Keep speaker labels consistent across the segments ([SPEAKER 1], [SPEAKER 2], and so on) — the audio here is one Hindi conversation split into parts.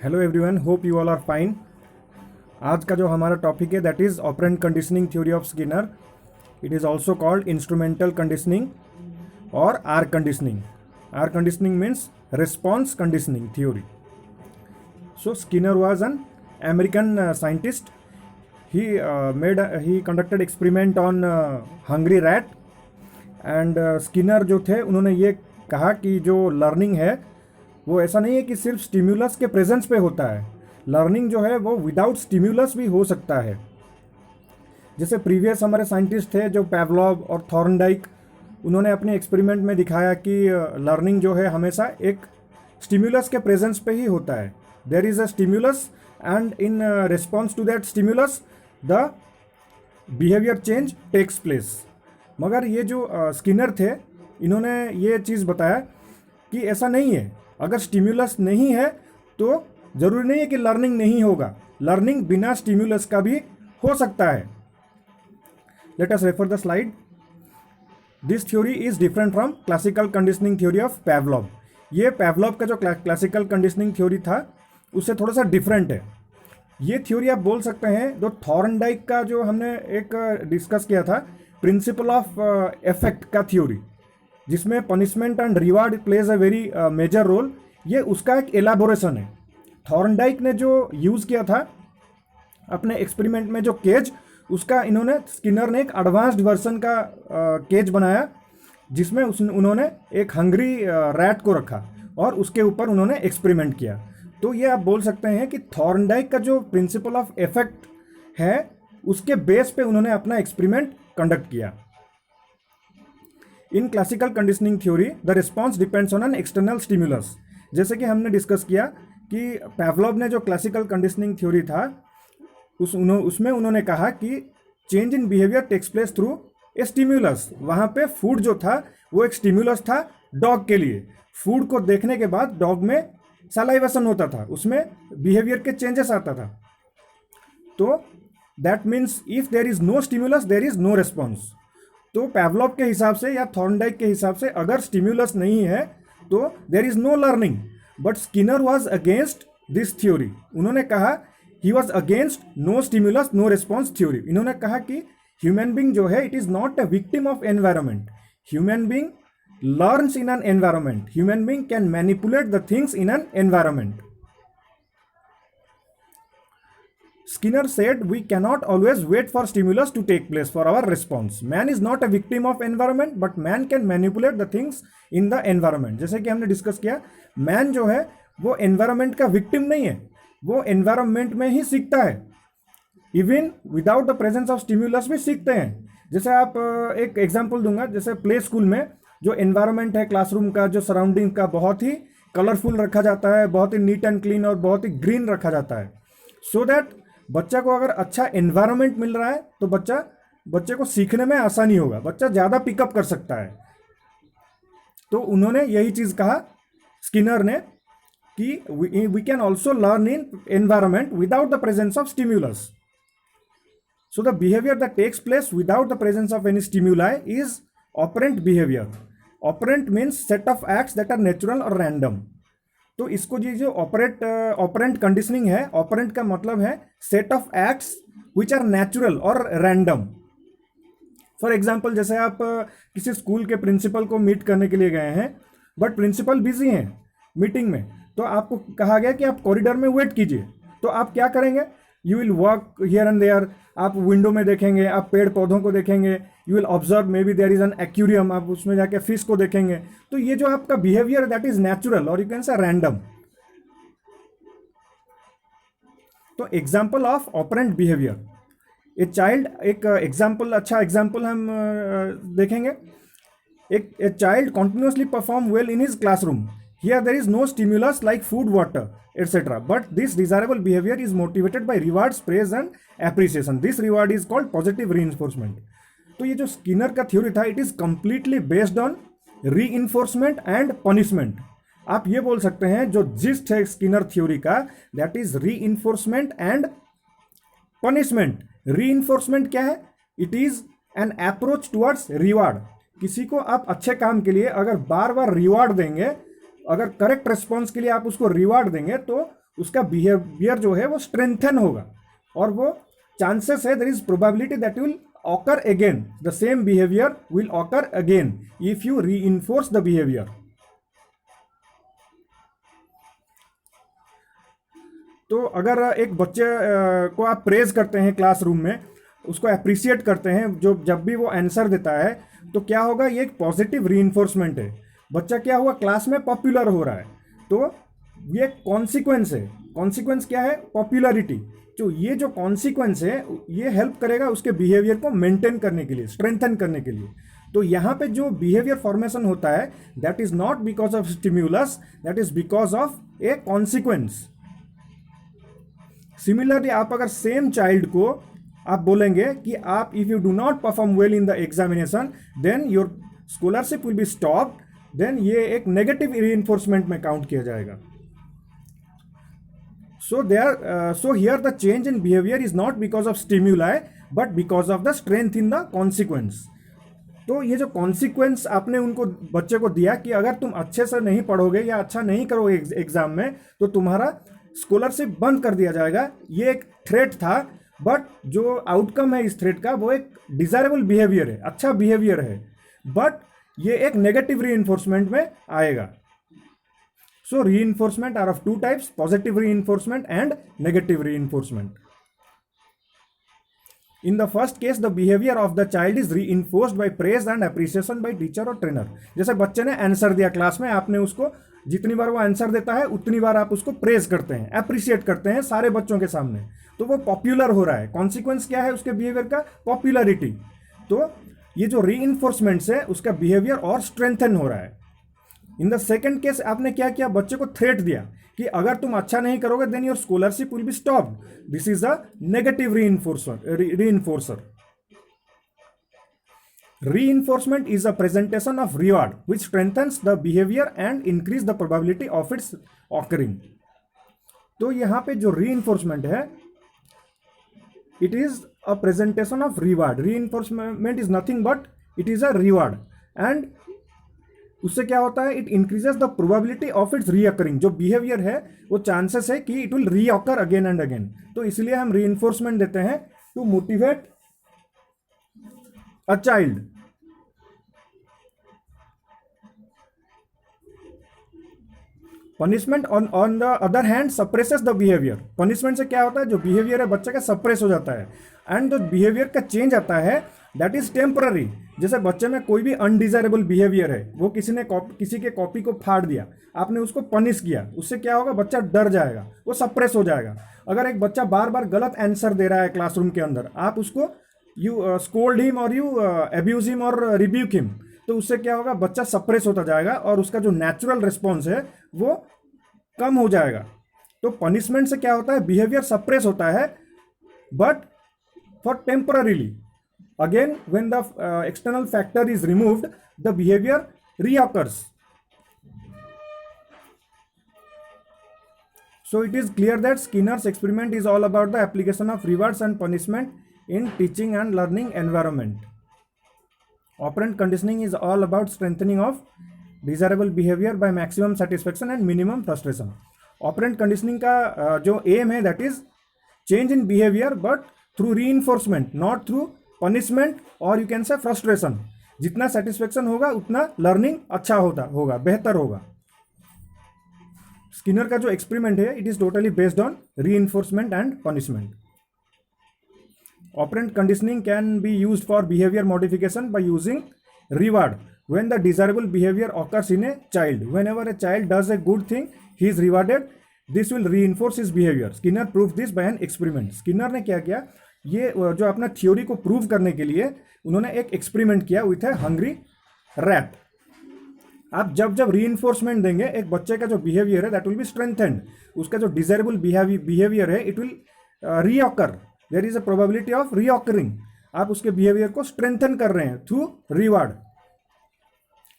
[SPEAKER 1] Hello everyone, hope you all are fine. आज का जो हमारा टॉपिक है that is operant conditioning theory of Skinner. It is also called instrumental conditioning और R conditioning. R conditioning means response conditioning theory. So Skinner was an American scientist. He conducted experiment on hungry rat and Skinner जो थे उन्होंने ये कहा कि जो लर्निंग है वो ऐसा नहीं है कि सिर्फ स्टिम्युलस के प्रेजेंस पे होता है. लर्निंग जो है वो विदाउट स्टिम्युलस भी हो सकता है. जैसे प्रीवियस हमारे साइंटिस्ट थे जो पैवलोव और थॉर्नडाइक, उन्होंने अपने एक्सपेरिमेंट में दिखाया कि लर्निंग जो है हमेशा एक स्टिम्युलस के प्रेजेंस पे ही होता है. There is a stimulus and in response to that stimulus the behaviour change takes place. मगर ये जो स्किनर थे इन्होंने ये चीज़ बताया कि ऐसा नहीं है. अगर स्टिम्युलस नहीं है तो ज़रूरी नहीं है कि लर्निंग नहीं होगा. लर्निंग बिना स्टिम्युलस का भी हो सकता है. Let us refer the slide. This theory is different from classical conditioning theory of Pavlov. ये पैवलोव का जो क्लासिकल कंडीशनिंग थ्योरी था उससे थोड़ा सा डिफरेंट है. ये थ्योरी आप बोल सकते हैं जो थॉर्नडाइक का जो हमने एक डिस्कस किया था प्रिंसिपल ऑफ इफेक्ट का थ्योरी, जिसमें punishment and reward plays a very major role, ये उसका एक एलाबोरेशन है. थॉर्नडाइक ने जो यूज़ किया था अपने एक्सपेरिमेंट में जो केज, उसका इन्होंने स्किनर ने एक एडवांस्ड वर्जन का केज बनाया जिसमें उन्होंने एक हंग्री रैट को रखा और उसके ऊपर उन्होंने एक्सपेरिमेंट किया. तो ये आप बोल सकते हैं कि थॉर्नडाइक का जो प्रिंसिपल ऑफ इफेक्ट है उसके बेस पे उन्होंने अपना एक्सपेरिमेंट कंडक्ट किया. In classical conditioning theory the response depends on an external stimulus. जैसे कि हमने डिस्कस किया कि पैवलोव ने जो क्लासिकल कंडीशनिंग थ्योरी था उसमें उन्होंने कहा कि change in behaviour takes place through a stimulus. वहाँ पे फूड जो था वो एक स्टिम्युलस था डॉग के लिए. फूड को देखने के बाद डॉग में सलाइवेशन होता था, उसमें बिहेवियर के चेंजेस आता था. तो that means if there is no stimulus there is no response. तो पैवलोव के हिसाब से या थॉर्नडाइक के हिसाब से अगर स्टिम्युलस नहीं है तो there is no learning. But Skinner was against this theory. उन्होंने कहा he was against no stimulus no response theory. इन्होंने कहा कि ह्यूमन बींग जो है it is not a victim of environment. Human being learns in an environment. Human being can manipulate the things in an environment. Skinner said we cannot always wait for stimulus to take place for our response. Man is not a victim of environment but man can manipulate the things in the environment. जैसे कि हमने डिस्कस किया, मैन जो है वो एनवायरमेंट का विक्टिम नहीं है, वो एनवायरमेंट में ही सीखता है. Even without the presence of stimulus भी सीखते हैं. जैसे आप एक एग्जांपल दूंगा, जैसे प्ले स्कूल में जो एनवायरनमेंट है क्लासरूम का, जो सराउंडिंग का बहुत ही कलरफुल रखा जाता है, बहुत ही नीट एंड क्लीन और बहुत ही ग्रीन रखा जाता है, सो दैट बच्चा को अगर अच्छा एनवायरनमेंट मिल रहा है तो बच्चे को सीखने में आसानी होगा, बच्चा ज़्यादा पिकअप कर सकता है. तो उन्होंने यही चीज़ कहा स्किनर ने कि we can also learn in environment without the presence of stimulus. So the behavior that takes place without the presence of any stimuli is operant behavior. Operant means set of acts that are natural or random. तो इसको ये जो ऑपरेंट कंडीशनिंग है, ऑपरेंट का मतलब है set of acts which are natural और रैंडम. फॉर एग्जाम्पल, जैसे आप किसी स्कूल के प्रिंसिपल को मीट करने के लिए गए हैं बट प्रिंसिपल बिजी हैं मीटिंग में, तो आपको कहा गया कि आप कॉरिडोर में वेट कीजिए. तो आप क्या करेंगे? You will walk here and there. आप विंडो में देखेंगे, आप पेड़ पौधों को देखेंगे, you will observe maybe there is an aquarium, आप उसमें जाके फिश को देखेंगे. तो ये जो आपका बिहेवियर दैट इज नेचुरल और यू कैन से रैंडम. तो example of operant behaviour, a child, एक एग्जाम्पल, अच्छा एग्जाम्पल हम देखेंगे. A child continuously perform well in his classroom. Here there is no stimulus like food, water, etc. But this desirable behavior is motivated by rewards, praise and appreciation. This reward is called positive reinforcement. तो ये जो स्किनर का थ्योरी था it is completely based on reinforcement and punishment. आप ये बोल सकते हैं जो जिस्ट है स्किनर थ्योरी का that is reinforcement and punishment. Reinforcement क्या है? It is an approach towards reward. किसी को आप अच्छे काम के लिए अगर बार बार रिवार्ड देंगे, अगर करेक्ट रिस्पॉन्स के लिए आप उसको रिवार्ड देंगे तो उसका बिहेवियर जो है वो स्ट्रेंथन होगा, और वो चांसेस है, there is probability that will occur again, the same behaviour will occur again if you reinforce the behaviour. तो अगर एक बच्चे को आप प्रेज करते हैं क्लासरूम में, उसको अप्रिशिएट करते हैं जो जब भी वो आंसर देता है, तो क्या होगा, ये एक पॉजिटिव रीइंफोर्समेंट है। बच्चा क्या हुआ, क्लास में पॉपुलर हो रहा है, तो ये कॉन्सिक्वेंस है। कॉन्सिक्वेंस क्या है, पॉपुलैरिटी। तो ये जो कॉन्सिक्वेंस है ये हेल्प करेगा उसके बिहेवियर को मेंटेन करने के लिए, स्ट्रेंथन करने के लिए। तो यहाँ पे जो बिहेवियर फॉर्मेशन होता है, that is not because of stimulus, that is because of a consequence. Similarly आप अगर सेम चाइल्ड को आप बोलेंगे कि आप if you do not perform well in the examination then your scholarship will be stopped, then ये एक नेगेटिव रीइंफोर्समेंट में काउंट किया जाएगा। So here the change in behavior is not because of stimuli but because of the strength in the consequence. तो ये जो कॉन्सिक्वेंस आपने उनको बच्चे को दिया कि अगर तुम अच्छे से नहीं पढ़ोगे या अच्छा नहीं करोगे एग्जाम में तो तुम्हारा स्कॉलरशिप बंद कर दिया जाएगा, ये एक थ्रेट था। बट जो आउटकम है इस थ्रेट का वो एक डिजायरेबल बिहेवियर है, अच्छा बिहेवियर है, बट ये एक नेगेटिव रीइंफोर्समेंट में आएगा। So reinforcement are of two types, positive reinforcement and negative reinforcement. In the first case, the behavior of the child is reinforced by praise and appreciation by teacher और trainer. जैसे बच्चे ने आंसर दिया क्लास में, आपने उसको जितनी बार वो आंसर देता है उतनी बार आप उसको प्रेज करते हैं, अप्रिशिएट करते हैं सारे बच्चों के सामने, तो वो पॉपुलर हो रहा है। कॉन्सिक्वेंस क्या है उसके बिहेवियर का, पॉपुलैरिटी। तो ये जो रीइंफोर्समेंट्स है उसका बिहेवियर और स्ट्रेंथन हो रहा है। इन द सेकेंड केस आपने क्या किया, बच्चे को थ्रेट दिया कि अगर तुम अच्छा नहीं करोगे then your scholarship will be stopped. This is a negative reinforcer. Reinforcement is a presentation of reward which strengthens the behavior and increase the probability of its occurring. तो यहां पे जो reinforcement है, it is a presentation of reward. Reinforcement is nothing but it is a reward, and उससे क्या होता है, it increases the probability of its reoccurring. जो बिहेवियर है वो चांसेस है कि it will reoccur again and again. तो इसलिए हम रीइंफोर्समेंट देते हैं to motivate a child. Punishment on the other hand suppresses the behaviour. Punishment से क्या होता है, जो बिहेवियर है बच्चे का सप्रेस हो जाता है, एंड जो बिहेवियर का चेंज आता है दैट इज टेम्पररी। जैसे बच्चे में कोई भी अनडिजायरेबल बिहेवियर है, वो किसी के कॉपी को फाड़ दिया, आपने उसको पनिश किया, उससे क्या होगा, बच्चा डर जाएगा, वो सप्रेस हो जाएगा। अगर एक बच्चा बार बार गलत आंसर दे रहा है क्लासरूम के अंदर, आप उसको यू स्कोल्ड हिम और यू अब्यूज हिम और रिब्यूक हिम, तो उससे क्या होगा, बच्चा सप्रेस होता जाएगा और उसका जो नेचुरल रिस्पॉन्स है वो कम हो जाएगा। तो पनिशमेंट से क्या होता है, बिहेवियर सप्रेस होता है but for temporarily. Again, when the external factor is removed, the behavior reoccurs. So it is clear that Skinner's experiment is all about the application of rewards and punishment in teaching and learning environment. Operant conditioning is all about strengthening of desirable behavior by maximum satisfaction and minimum frustration. Operant conditioning का जो aim है that is change in behavior but through reinforcement, not through punishment और यू कैन से फ्रस्ट्रेशन। जितना सेटिस्फेक्शन होगा उतना लर्निंग अच्छा होगा, बेहतर होगा। स्किनर का जो एक्सपेरिमेंट है it is totally based on reinforcement and punishment. Operant conditioning can be used for behaviour modification by using reward when the desirable behaviour occurs in a child. Whenever a child does a good thing he is rewarded, this will reinforce his behaviour. Skinner prove this by an experiment. Skinner ने क्या किया, ये जो अपना थ्योरी को प्रूव करने के लिए उन्होंने एक एक्सपेरिमेंट किया विथ ए हंग्री रैट। आप जब जब रीइंफोर्समेंट देंगे एक बच्चे का जो बिहेवियर है दैट विल बी स्ट्रेंथेंड, उसका जो डिजायरेबल बिहेवियर है it will reoccur, there is a probability of reoccurring. आप उसके बिहेवियर को स्ट्रेंथन कर रहे हैं थ्रू रिवार्ड।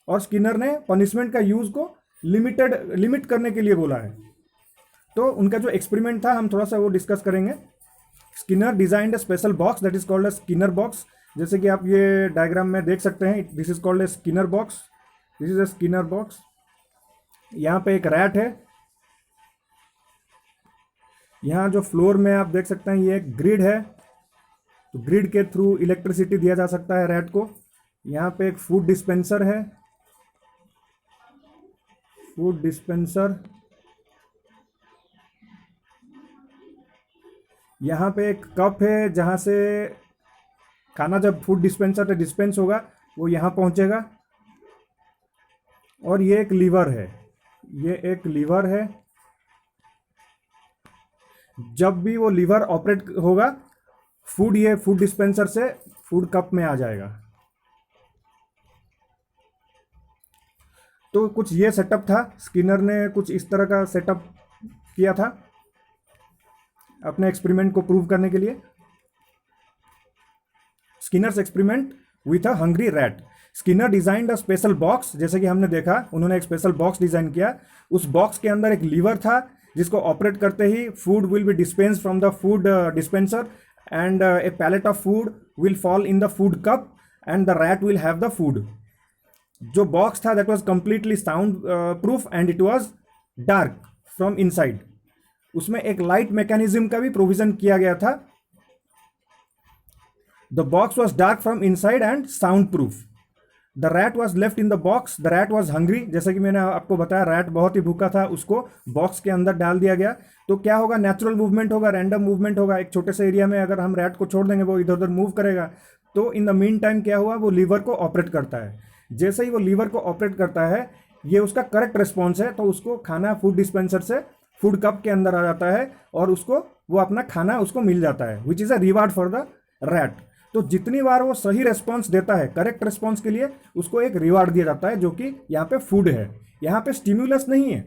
[SPEAKER 1] और स्किनर ने पनिशमेंट का यूज को लिमिट करने के लिए बोला है। तो उनका जो एक्सपेरिमेंट था हम थोड़ा सा वो डिस्कस करेंगे। Skinner designed a special box that is called a Skinner box. जैसे कि आप ये डायग्राम में देख सकते हैं, this is called a Skinner box, this is a Skinner box. यहाँ पे एक रैट है, यहाँ जो फ्लोर में आप देख सकते हैं ये एक ग्रिड है, तो ग्रिड के थ्रू इलेक्ट्रिसिटी दिया जा सकता है रैट को। यहाँ पे एक फूड डिस्पेंसर है, फूड डिस्पेंसर। यहाँ पे एक कप है जहाँ से खाना जब फूड डिस्पेंसर से डिस्पेंस होगा वो यहाँ पहुँचेगा। और ये एक लीवर है, ये एक लीवर है, जब भी वो लीवर ऑपरेट होगा फूड ये फूड डिस्पेंसर से फूड कप में आ जाएगा। तो कुछ ये सेटअप था, स्किनर ने कुछ इस तरह का सेटअप किया था अपने एक्सपेरिमेंट को प्रूव करने के लिए। Skinner's experiment with a hungry rat. Skinner designed a special box, जैसे कि हमने देखा उन्होंने एक स्पेशल बॉक्स डिजाइन किया। उस बॉक्स के अंदर एक लीवर था जिसको ऑपरेट करते ही food will be dispense from the food dispenser and a pellet of food will fall in the food cup and the rat will have the food. जो बॉक्स था that was completely soundproof and it was dark from inside. उसमें एक लाइट मैकेनिज्म का भी प्रोविजन किया गया था। The box was dark from inside and sound proof. The rat was left in the box, the rat was hungry. जैसे कि मैंने आपको बताया रैट बहुत ही भूखा था, उसको बॉक्स के अंदर डाल दिया गया। तो क्या होगा, नेचुरल मूवमेंट होगा, रैंडम मूवमेंट होगा। एक छोटे से एरिया में अगर हम रैट को छोड़ देंगे वो इधर उधर मूव करेगा। तो इन द मीन टाइम क्या हुआ, वो लीवर को ऑपरेट करता है। जैसे ही वो लीवर को ऑपरेट करता है ये उसका करेक्ट रिस्पॉन्स है, तो उसको खाना फूड डिस्पेंसर से फूड कप के अंदर आ जाता है और उसको वो अपना खाना उसको मिल जाता है, which is a reward for the rat. तो जितनी बार वो सही रेस्पॉन्स देता है करेक्ट रेस्पॉन्स के लिए उसको एक रिवार्ड दिया जाता है, जो कि यहाँ पे फूड है। यहाँ पे स्टिम्युलस नहीं है,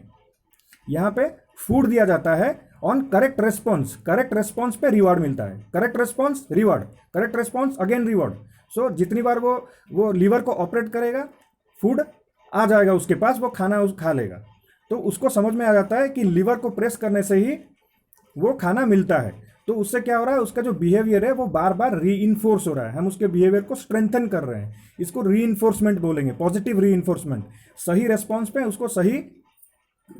[SPEAKER 1] यहाँ पे फूड दिया जाता है on correct response. Correct response पे रिवार्ड मिलता है, correct response reward, correct response again reward. So जितनी बार वो लीवर को ऑपरेट करेगा फूड आ जाएगा उसके पास, वो खाना खा लेगा। तो उसको समझ में आ जाता है कि लीवर को प्रेस करने से ही वो खाना मिलता है। तो उससे क्या हो रहा है, उसका जो बिहेवियर है वो बार बार रीइंफोर्स हो रहा है। हम उसके बिहेवियर को स्ट्रेंथन कर रहे हैं, इसको रीइंफोर्समेंट बोलेंगे, पॉजिटिव रीइंफोर्समेंट। सही रेस्पॉन्स पे उसको सही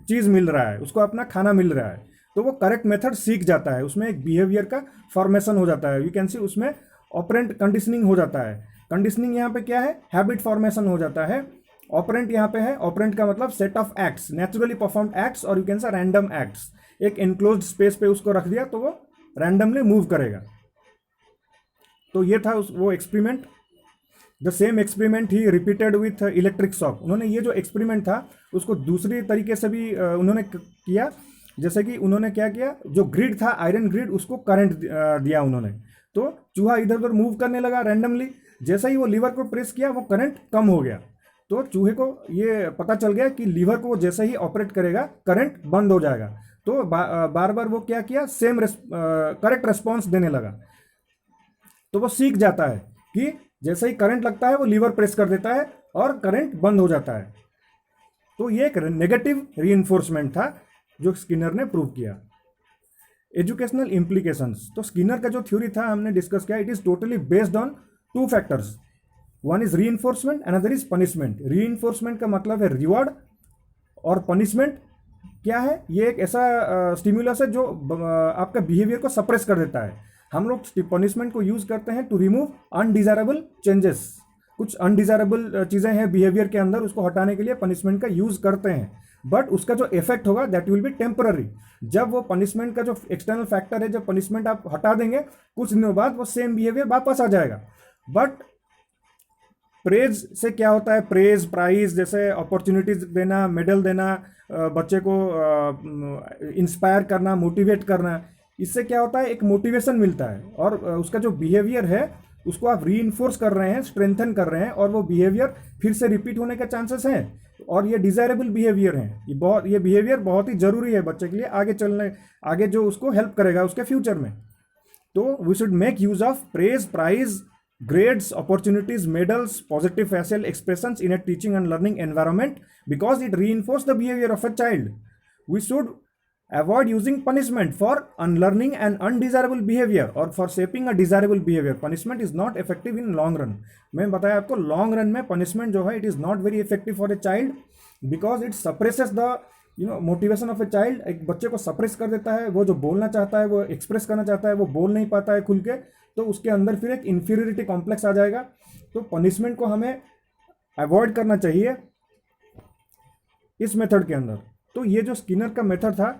[SPEAKER 1] चीज़ मिल रहा है, उसको अपना खाना मिल रहा है, तो वो करेक्ट मेथड सीख जाता है। उसमें एक बिहेवियर का फॉर्मेशन हो जाता है, यू कैन सी उसमें ऑपरेंट कंडीशनिंग हो जाता है। कंडीशनिंग यहाँ पे क्या है, हैबिट फॉर्मेशन हो जाता है। ऑपरेंट यहाँ पे है, ऑपरेंट का मतलब set of acts, naturally performed acts और you can say random acts. एक एनक्लोज्ड स्पेस पे उसको रख दिया तो वो रैंडमली मूव करेगा। तो ये था वो experiment. The same experiment he repeated with electric shock. उन्होंने ये जो एक्सपेरिमेंट था उसको दूसरी तरीके से भी उन्होंने किया। जैसे कि उन्होंने क्या किया, जो ग्रिड था आयरन ग्रिड उसको करंट दिया उन्होंने, तो चूहा इधर उधर मूव करने लगा रैंडमली। जैसे ही वो लीवर को प्रेस किया वो करंट कम हो गया। तो चूहे को ये पता चल गया कि लीवर को जैसे ही ऑपरेट करेगा करंट बंद हो जाएगा। तो बार बार वो क्या किया, सेम करेक्ट रेस्पॉन्स देने लगा। तो वो सीख जाता है कि जैसे ही करंट लगता है वो लीवर प्रेस कर देता है और करंट बंद हो जाता है। तो ये एक नेगेटिव रीइंफोर्समेंट था जो स्किनर ने प्रूव किया। एजुकेशनल इम्प्लीकेशंस, तो स्किनर का जो थ्योरी था हमने डिस्कस किया, it is totally based on two factors. One is reinforcement, another is punishment. Reinforcement का मतलब है रिवॉर्ड और पनिशमेंट क्या है, ये एक ऐसा स्टिम्युलस है जो आपका बिहेवियर को सप्रेस कर देता है। हम लोग पनिशमेंट को यूज करते हैं टू रिमूव अनडिजायरेबल चेंजेस। कुछ अनडिजायरेबल चीज़ें हैं बिहेवियर के अंदर, उसको हटाने के लिए पनिशमेंट का यूज करते हैं, बट उसका जो इफेक्ट होगा दैट विल बी टेम्पररी। जब वो पनिशमेंट का जो एक्सटर्नल फैक्टर है, जब पनिशमेंट आप हटा देंगे कुछ दिनों बाद वो सेम बिहेवियर वापस आ जाएगा। बट प्रेज से क्या होता है, प्रेज प्राइज जैसे अपॉर्चुनिटीज देना, मेडल देना, बच्चे को इंस्पायर करना, मोटिवेट करना, इससे क्या होता है एक मोटिवेशन मिलता है और उसका जो बिहेवियर है उसको आप रीइंफोर्स कर रहे हैं, स्ट्रेंथन कर रहे हैं और वो बिहेवियर फिर से रिपीट होने के चांसेस हैं और ये डिजायरेबल बिहेवियर हैं। ये बिहेवियर बहुत ही ज़रूरी है बच्चे के लिए आगे चलने, आगे जो उसको हेल्प करेगा उसके फ्यूचर में। तो we should make use of praise, prize, grades, opportunities, medals, positive facial expressions in a teaching and learning environment because it reinforces the behavior of a child. We should avoid using punishment for unlearning an undesirable behavior or for shaping a desirable behavior. Punishment is not effective in long run. मैं बताया आपको लॉन्ग रन में punishment जो है it is not very effective for a child because it suppresses the motivation of A child, एक बच्चे को सप्रेस कर देता है, वो जो बोलना चाहता है, वो एक्सप्रेस करना चाहता है, वो बोल नहीं पाता है खुल के, तो उसके अंदर फिर एक इन्फीरियरिटी कॉम्प्लेक्स आ जाएगा। तो पनिशमेंट को हमें अवॉइड करना चाहिए इस मेथड के अंदर। तो ये जो स्किनर का मेथड था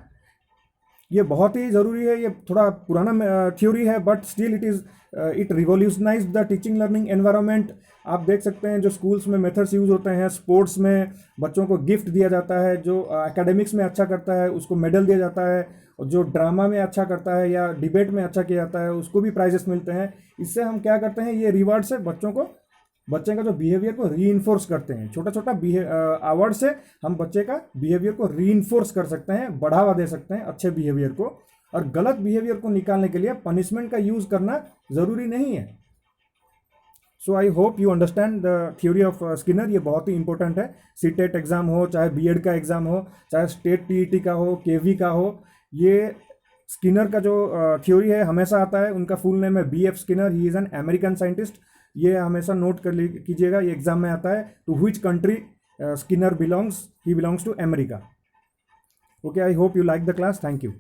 [SPEAKER 1] ये बहुत ही ज़रूरी है, ये थोड़ा पुराना थ्योरी है, but still it revolutionise the teaching learning environment. आप देख सकते हैं जो स्कूल्स में मेथड्स यूज़ होते हैं, स्पोर्ट्स में बच्चों को गिफ्ट दिया जाता है, जो एकेडमिक्स में अच्छा करता है उसको मेडल दिया जाता है, और जो ड्रामा में अच्छा करता है या डिबेट में अच्छा किया जाता है उसको भी प्राइजेस मिलते हैं। इससे हम क्या करते हैं, ये रिवार्ड से बच्चे का जो बिहेवियर को रीइंफोर्स करते हैं। छोटा छोटा अवार्ड से हम बच्चे का बिहेवियर को रीइंफोर्स कर सकते हैं, बढ़ावा दे सकते हैं अच्छे बिहेवियर को, और गलत बिहेवियर को निकालने के लिए पनिशमेंट का यूज़ करना ज़रूरी नहीं है। So I hope you understand the theory of Skinner. ये बहुत ही इंपॉर्टेंट है, सीटेट एग्ज़ाम हो, चाहे बीएड का एग्ज़ाम हो, चाहे स्टेट टीईटी का हो, केवी का हो, ये स्किनर का जो थ्योरी है हमेशा आता है। उनका फुल नेम है BF Skinner, he is an American scientist. ये हमेशा नोट कर कीजिएगा, ये एग्जाम में आता है। To which country Skinner belongs, he belongs to America. Okay, I hope you like the class, thank you.